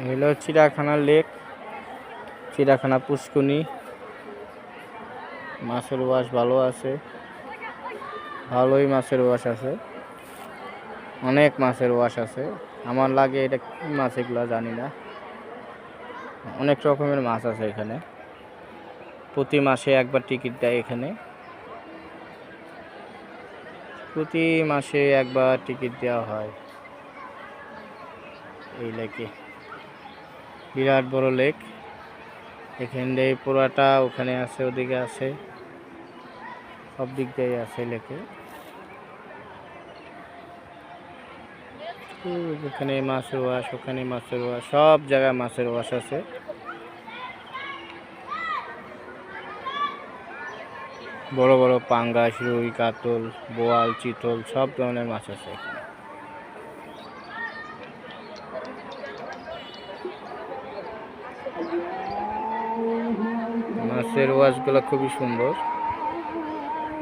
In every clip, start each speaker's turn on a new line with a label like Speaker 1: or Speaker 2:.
Speaker 1: হলো চিড়িয়াখানা লেক, চিড়িয়াখানা পুষ্কুনি। মাছের ওয়াশ ভালো আছে, ভালোই মাছের ওয়াশ আছে, অনেক মাছের ওয়াশ আছে। আমার লাগে এটা কি মাছ এগুলো জানি না, অনেক রকমের মাছ আছে এখানে। প্রতি মাসে একবার টিকিট দেয় এখানে, প্রতি মাসে একবার টিকিট দেওয়া হয় এই লেকে। বিরাট বড় লেক, এখান দিয়ে পুরাটা ওখানে আছে, ওদিকে আছে, সব দিক দিয়ে আছে লেকে। এখানে মাছের ওয়াশ, ওখানে মাছের ওয়াশ, সব জায়গায় মাছের ওয়াশ আছে। বড় বড় পাঙ্গাস, রুই, কাতল, বোয়াল, চিতল সব ধরনের মাছ আছে এখানে। মাছের ওয়াশগুলো খুবই সুন্দর,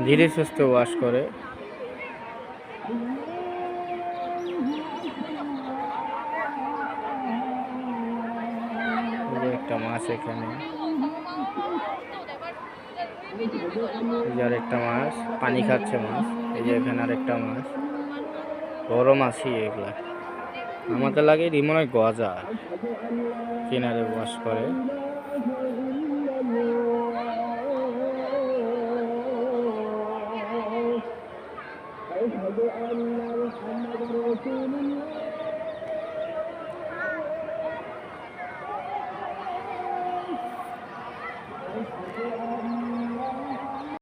Speaker 1: ধীরে সুস্থে ওয়াশ করে। একটা মাছ এখানে, এই যে আরেকটা মাছ পানি খাচ্ছে মাছ, এই যে এখানে আরেকটা মাছ, বড় মাছই এগুলা। আমাদের লাগে মনে হয় গজা, কিনারে ওয়াশ করে।